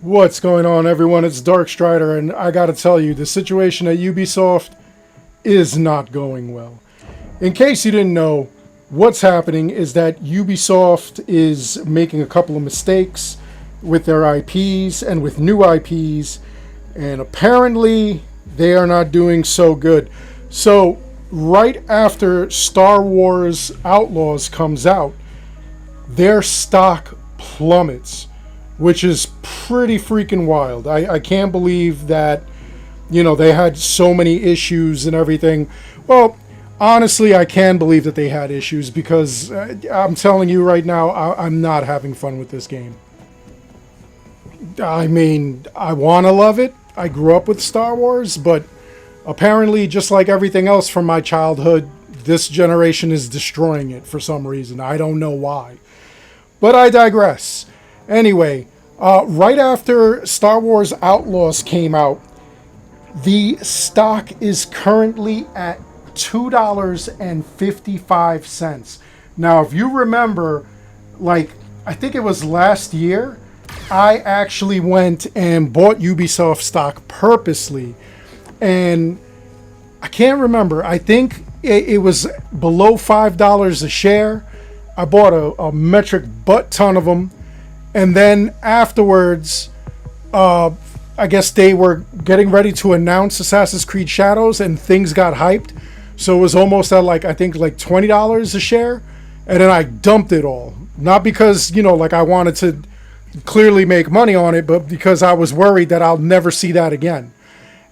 What's going on, everyone? It's Dark Strider, and I gotta tell you, the situation at UbiSoft is not going well. In case you didn't know, what's happening is that UbiSoft is making a couple of mistakes with their IPs and with new IPs, and apparently they are not doing so good. So, right after Star Wars Outlaws comes out, their stock plummets, which is pretty freaking wild. I can't believe that, they had so many issues and everything. Well, honestly, I can believe that they had issues because I'm telling you right now, I'm not having fun with this game. I mean, I want to love it. I grew up with Star Wars, but apparently, just like everything else from my childhood, this generation is destroying it for some reason. I don't know why. But I digress. Anyway, right after Star Wars Outlaws came out, the stock is currently at $2.55. Now, if you remember, I think it was last year, I actually went and bought Ubisoft stock purposely. And I can't remember. I think it was below $5 a share. I bought a metric butt ton of them. And then afterwards, I guess they were getting ready to announce Assassin's Creed Shadows, and things got hyped. So it was almost at I think $20 a share. And then I dumped it all. Not because, I wanted to clearly make money on it, but because I was worried that I'll never see that again.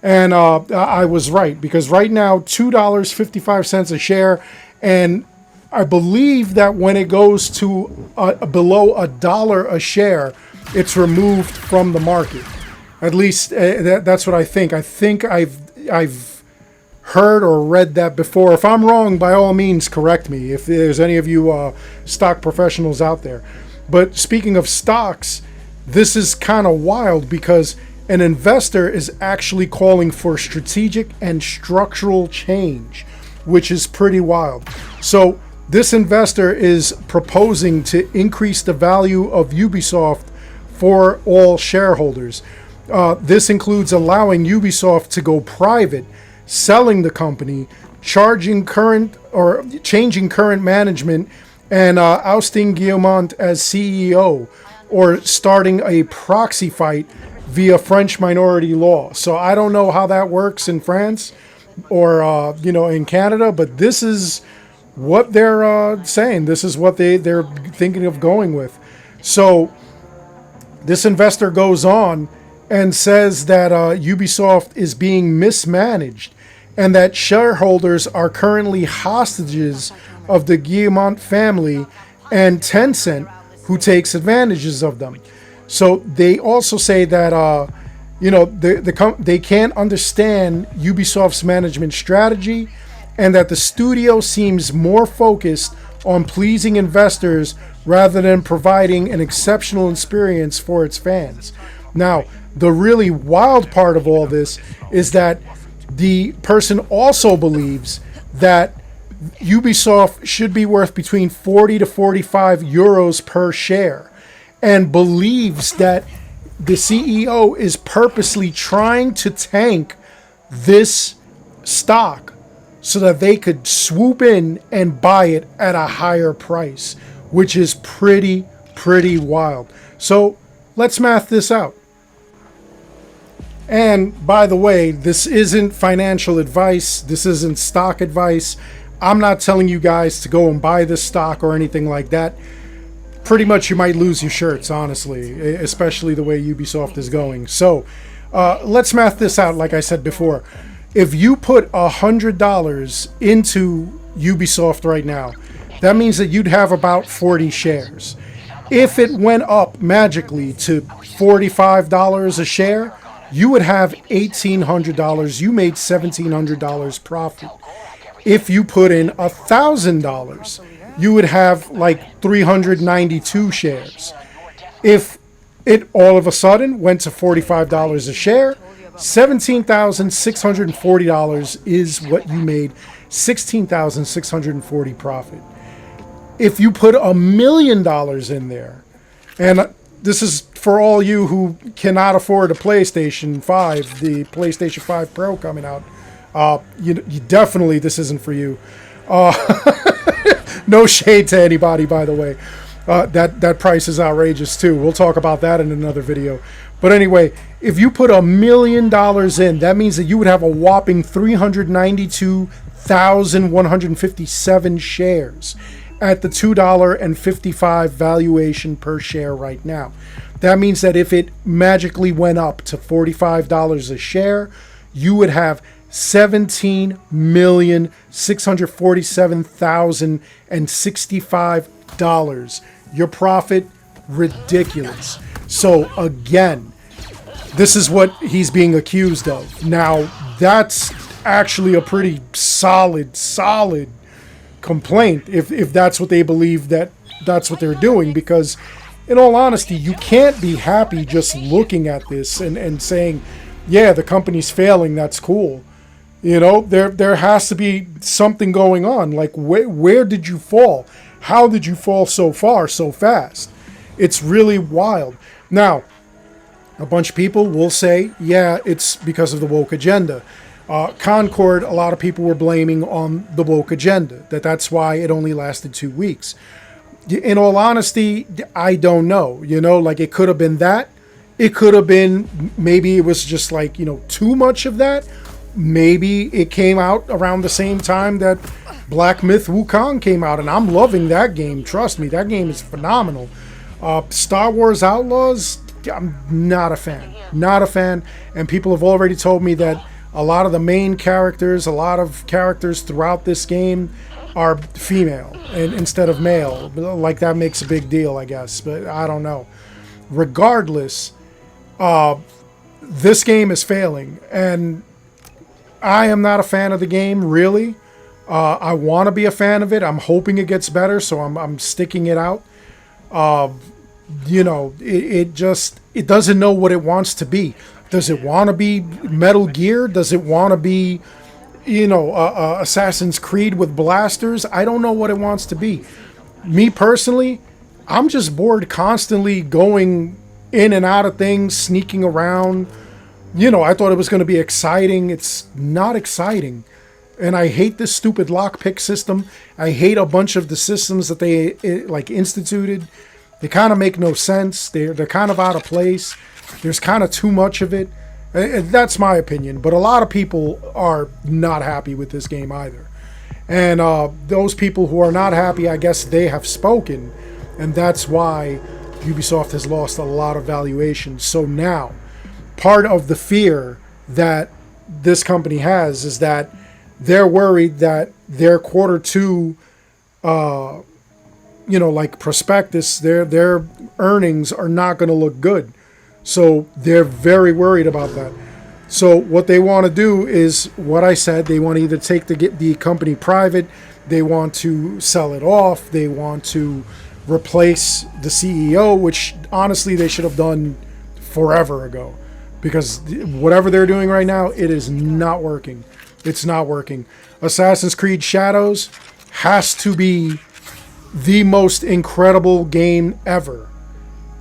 And I was right, because right now, $2.55 a share, and I believe that when it goes to below $1 a share, it's removed from the market. At least that's what I think. I think I've heard or read that before. If I'm wrong, by all means, correct me. If there's any of you stock professionals out there. But speaking of stocks, this is kind of wild because an investor is actually calling for strategic and structural change, which is pretty wild. So this investor is proposing to increase the value of Ubisoft for all shareholders. This includes allowing Ubisoft to go private, selling the company, changing current management, and ousting Guillemot as CEO, or starting a proxy fight via French minority law. So I don't know how that works in France or in Canada, but this is what they're saying. This is what they're thinking of going with. So this investor goes on and says that Ubisoft is being mismanaged and that shareholders are currently hostages of the Guillemot family and Tencent, who takes advantages of them. So they also say that they can't understand Ubisoft's management strategy, and that the studio seems more focused on pleasing investors rather than providing an exceptional experience for its fans. Now, the really wild part of all this is that the person also believes that Ubisoft should be worth between 40 to 45 euros per share, and believes that the CEO is purposely trying to tank this stock so that they could swoop in and buy it at a higher price, which is pretty wild. So let's math this out. And by the way, this isn't financial advice. This isn't stock advice. I'm not telling you guys to go and buy this stock or anything like that. Pretty much you might lose your shirts, honestly, especially the way Ubisoft is going. So let's math this out like I said before. If you put $100 into Ubisoft right now, that means that you'd have about 40 shares. If it went up magically to $45 a share, you would have $1,800. You made $1,700 profit. If you put in $1,000, you would have 392 shares. If it all of a sudden went to $45 a share, $17,640 is what you made, $16,640 profit. If you put $1 million in there, and this is for all you who cannot afford a PlayStation 5, the PlayStation 5 Pro coming out, you definitely, this isn't for you. No shade to anybody, by the way. That price is outrageous too. We'll talk about that in another video. But anyway, if you put $1 million in, that means that you would have a whopping 392,157 shares at the $2.55 valuation per share right now. That means that if it magically went up to $45 a share, you would have $17,647,065. Your profit, ridiculous. So again, this is what he's being accused of. Now, that's actually a pretty solid complaint if that's what they believe that's what they're doing, because in all honesty, you can't be happy just looking at this and saying, yeah, the company's failing, that's cool. You know, there has to be something going on. Like, where did you fall? How did you fall so far, so fast? It's really wild. Now, a bunch of people will say, yeah, it's because of the woke agenda. Concord, a lot of people were blaming on the woke agenda, that's why it only lasted 2 weeks. In all honesty, I don't know. You know, like, it could have been that. It could have been, maybe it was just like, you know, too much of that. Maybe it came out around the same time that Black Myth Wukong came out, and I'm loving that game. Trust me, that game is phenomenal. Star Wars Outlaws, I'm not a fan. Not a fan. And people have already told me that a lot of the main characters, a lot of characters throughout this game are female and instead of male. Like, that makes a big deal, I guess. But I don't know. Regardless, this game is failing. And I am not a fan of the game, really. I want to be a fan of it. I'm hoping it gets better, so I'm sticking it out. You know, it doesn't know what it wants to be. Does it want to be Metal Gear? Does it want to be, you know, Assassin's Creed with blasters? I don't know what it wants to be. Me personally, I'm just bored constantly going in and out of things, sneaking around. You know, I thought it was going to be exciting. It's not exciting. And I hate this stupid lockpick system. I hate a bunch of the systems that they like instituted. They kind of make no sense. They're kind of out of place. There's kind of too much of it. And that's my opinion. But a lot of people are not happy with this game either. And those people who are not happy, I guess they have spoken. And that's why UbiSoft has lost a lot of valuation. So now, part of the fear that this company has is that they're worried that their Q2, you know, like prospectus, their earnings are not going to look good. So they're very worried about that. So what they want to do is what I said. They want to either take the company private, they want to sell it off, they want to replace the CEO, which honestly they should have done forever ago. Because whatever they're doing right now, it is not working. It's not working. Assassin's Creed Shadows has to be the most incredible game ever.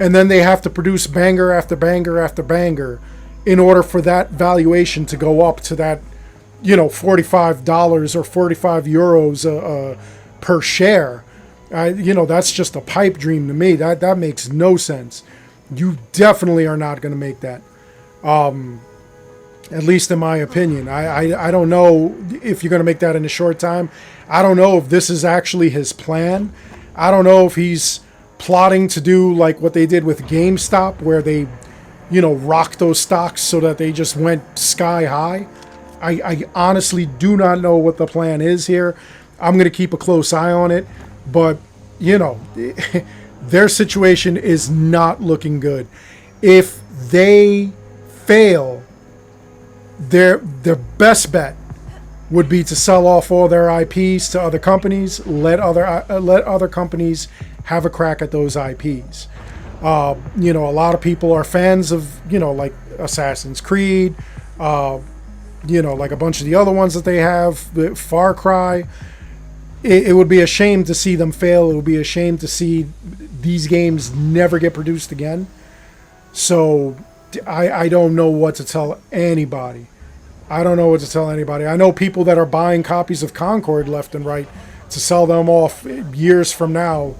And then they have to produce banger after banger after banger in order for that valuation to go up to that, you know, $45 or 45 euros per share. You know, that's just a pipe dream to me. That makes no sense. You definitely are not going to make that. At least in my opinion. I don't know if you're going to make that in a short time. I don't know if this is actually his plan. I don't know if he's plotting to do like what they did with GameStop, where they, you know, rocked those stocks so that they just went sky high. I honestly do not know what the plan is here. I'm going to keep a close eye on it. But, you know, their situation is not looking good. If they fail, their best bet would be to sell off all their IPs to other companies, let other companies have a crack at those IPs. You know, a lot of people are fans of, you know, like Assassin's Creed, you know, like a bunch of the other ones that they have, Far Cry. It would be a shame to see them fail. It would be a shame to see these games never get produced again. So I don't know what to tell anybody. I don't know what to tell anybody. I know people that are buying copies of Concord left and right to sell them off years from now.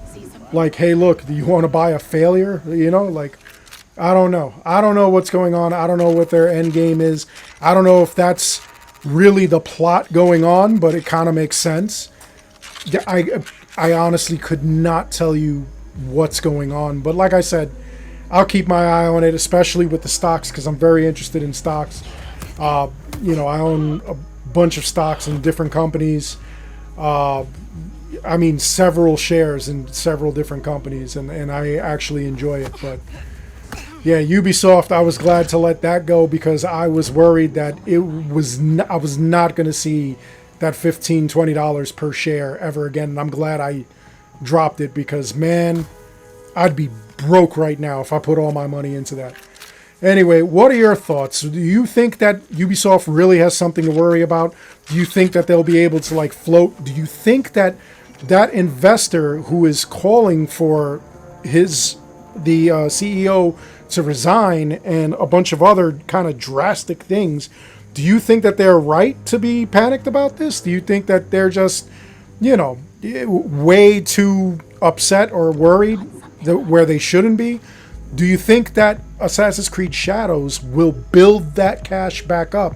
Like, hey, look, do you want to buy a failure? You know, like, I don't know. I don't know what's going on. I don't know what their end game is. I don't know if that's really the plot going on, but it kind of makes sense. I honestly could not tell you what's going on. But like I said, I'll keep my eye on it, especially with the stocks, because I'm very interested in stocks. You know, I own a bunch of stocks in different companies. I mean, several shares in several different companies, and I actually enjoy it. But yeah, Ubisoft, I was glad to let that go because I was worried that I was not going to see that $15, $20 per share ever again. And I'm glad I dropped it because, man, I'd be broke right now if I put all my money into that. Anyway, what are your thoughts? Do you think that Ubisoft really has something to worry about? Do you think that they'll be able to like float? Do you think that that investor who is calling for the CEO to resign and a bunch of other kind of drastic things, do you think that they're right to be panicked about this? Do you think that they're just, you know, way too upset or worried where they shouldn't be? Do you think that Assassin's Creed Shadows will build that cash back up?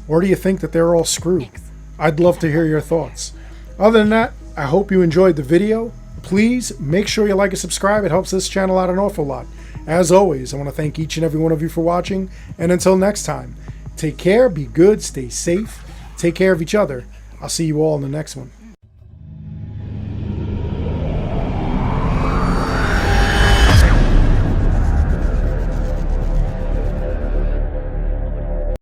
Or do you think that they're all screwed? I'd love to hear your thoughts. Other than that, I hope you enjoyed the video. Please make sure you like and subscribe. It helps this channel out an awful lot. As always, I want to thank each and every one of you for watching. And until next time, take care, be good, stay safe, take care of each other. I'll see you all in the next one.